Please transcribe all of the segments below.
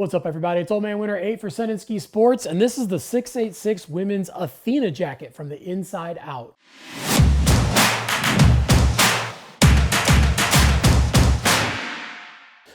What's up, everybody? It's Old Man Winter 8 for Sun and Ski Sports, and this is the 686 Women's Athena Jacket from the inside out.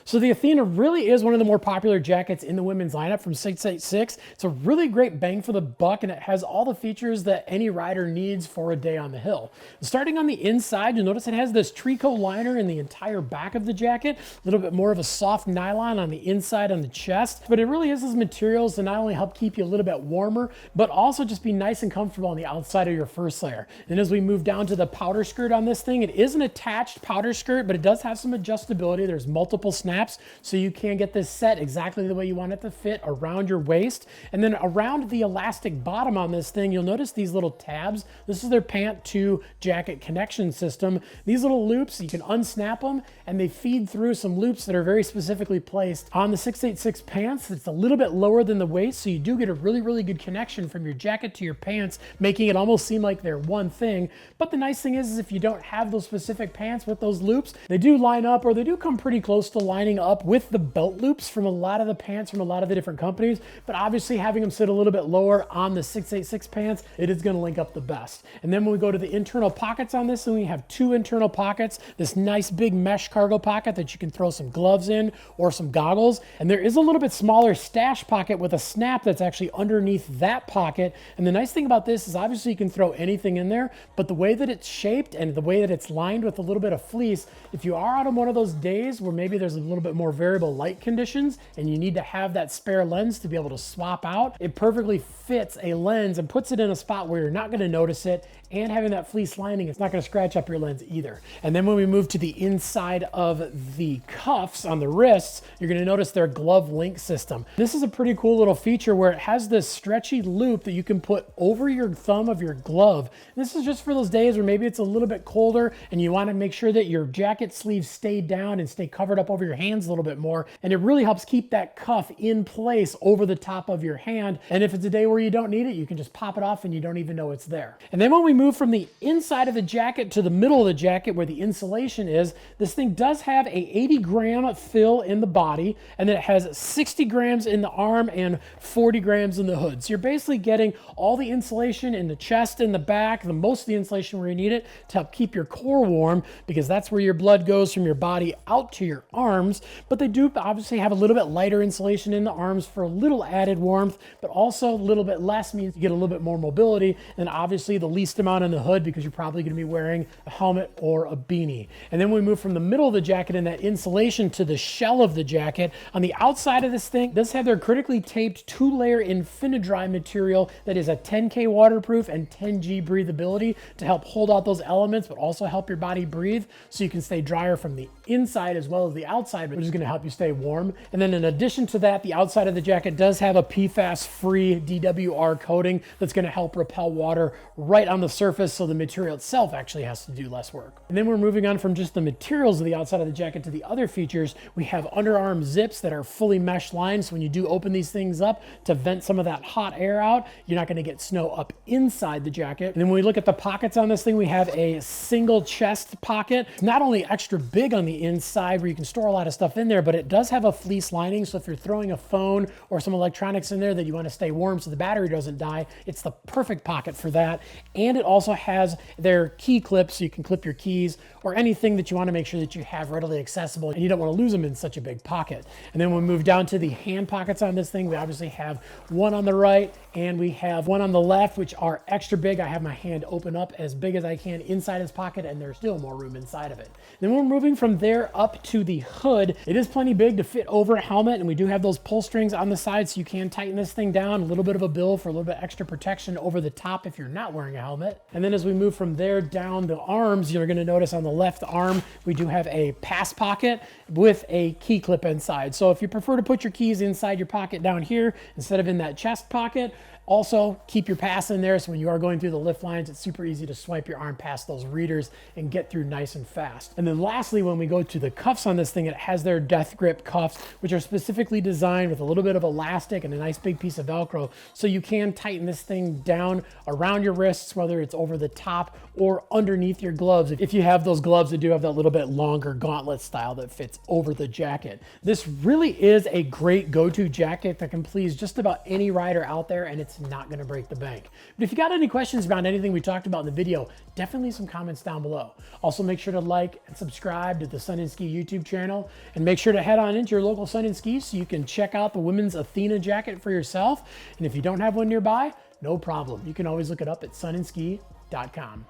So the Athena really is one of the more popular jackets in the women's lineup from 686. It's a really great bang for the buck, and it has all the features that any rider needs for a day on the hill. Starting on the inside, you'll notice it has this tricot liner in the entire back of the jacket, a little bit more of a soft nylon on the inside on the chest, but it really is those materials to not only help keep you a little bit warmer, but also just be nice and comfortable on the outside of your first layer. And as we move down to the powder skirt on this thing, it is an attached powder skirt, but it does have some adjustability. There's multiple snaps, so you can get this set exactly the way you want it to fit around your waist. And then around the elastic bottom on this thing, you'll notice these little tabs. This is their pant to jacket connection system. These little loops, you can unsnap them, and they feed through some loops that are very specifically placed on the 686 pants. It's a little bit lower than the waist, so you do get a really good connection from your jacket to your pants, making it almost seem like they're one thing. But the nice thing is if you don't have those specific pants with those loops, they do line up, or they do come pretty close to lining up with the belt loops from a lot of the pants from a lot of the different companies. But obviously having them sit a little bit lower on the 686 pants, it is going to link up the best. And then when we go to the internal pockets on this, then we have two internal pockets, this nice big mesh cargo pocket that you can throw some gloves in or some goggles. And there is a little bit smaller stash pocket with a snap that's actually underneath that pocket. And the nice thing about this is obviously you can throw anything in there, but the way that it's shaped and the way that it's lined with a little bit of fleece, if you are out on one of those days where maybe there's a little bit more variable light conditions and you need to have that spare lens to be able to swap out, it perfectly fits a lens and puts it in a spot where you're not going to notice it, and having that fleece lining, it's not going to scratch up your lens either. And then when we move to the inside of the cuffs on the wrists, you're going to notice their glove link system. This is a pretty cool little feature where it has this stretchy loop that you can put over your thumb of your glove. This is just for those days where maybe it's a little bit colder and you want to make sure that your jacket sleeves stay down and stay covered up over your hands a little bit more. And it really helps keep that cuff in place over the top of your hand. And if it's a day where you don't need it, you can just pop it off and you don't even know it's there. And then when we move from the inside of the jacket to the middle of the jacket where the insulation is, this thing does have a 80-gram fill in the body, and then it has 60 grams in the arm and 40 grams in the hood. So you're basically getting all the insulation in the chest and the back, the most of the insulation where you need it to help keep your core warm, because that's where your blood goes from your body out to your arms. But they do obviously have a little bit lighter insulation in the arms for a little added warmth, but also a little bit less means you get a little bit more mobility, and obviously the least amount in the hood because you're probably going to be wearing a helmet or a beanie. And then we move from the middle of the jacket and that insulation to the shell of the jacket. On the outside of this thing, this have their critically taped 2-layer Infinidry material that is a 10K waterproof and 10G breathability to help hold out those elements, but also help your body breathe so you can stay drier from the inside as well as the outside, which is going to help you stay warm. And then in addition to that, the outside of the jacket does have a PFAS-free DWR coating that's going to help repel water right on the surface, so the material itself actually has to do less work. And then we're moving on from just the materials of the outside of the jacket to the other features. We have underarm zips that are fully mesh lined, so when you do open these things up to vent some of that hot air out, you're not going to get snow up inside the jacket. And then when we look at the pockets on this thing, we have a single chest pocket. It's not only extra big on the inside where you can store a lot of stuff in there, but it does have a fleece lining, so if you're throwing a phone or some electronics in there that you want to stay warm so the battery doesn't die, it's the perfect pocket for that. And it also has their key clips, so you can clip your keys or anything that you want to make sure that you have readily accessible and you don't want to lose them in such a big pocket. And then when we move down to the hand pockets on this thing, we obviously have one on the right and we have one on the left, which are extra big. I have my hand open up as big as I can inside this pocket, and there's still more room inside of it. Then we're moving from there up to the hood. It is plenty big to fit over a helmet, and we do have those pull strings on the side, so you can tighten this thing down, a little bit of a bill for a little bit extra protection over the top if you're not wearing a helmet. And then as we move from there down the arms, you're going to notice on the left arm, we do have a pass pocket with a key clip inside. So if you prefer to put your keys inside your pocket down here instead of in that chest pocket, Also, keep your pass in there so when you are going through the lift lines, it's super easy to swipe your arm past those readers and get through nice and fast. And then lastly, when we go to the cuffs on this thing, it has their death grip cuffs, which are specifically designed with a little bit of elastic and a nice big piece of Velcro, so you can tighten this thing down around your wrists, whether it's over the top or underneath your gloves. If you have those gloves that do have that little bit longer gauntlet style that fits over the jacket. This really is a great go-to jacket that can please just about any rider out there, and it's not gonna break the bank. But if you got any questions about anything we talked about in the video, definitely leave some comments down below. Also, make sure to like and subscribe to the Sun and Ski YouTube channel, and make sure to head on into your local Sun and Ski so you can check out the women's Athena jacket for yourself. And if you don't have one nearby, no problem. You can always look it up at sunandski.com.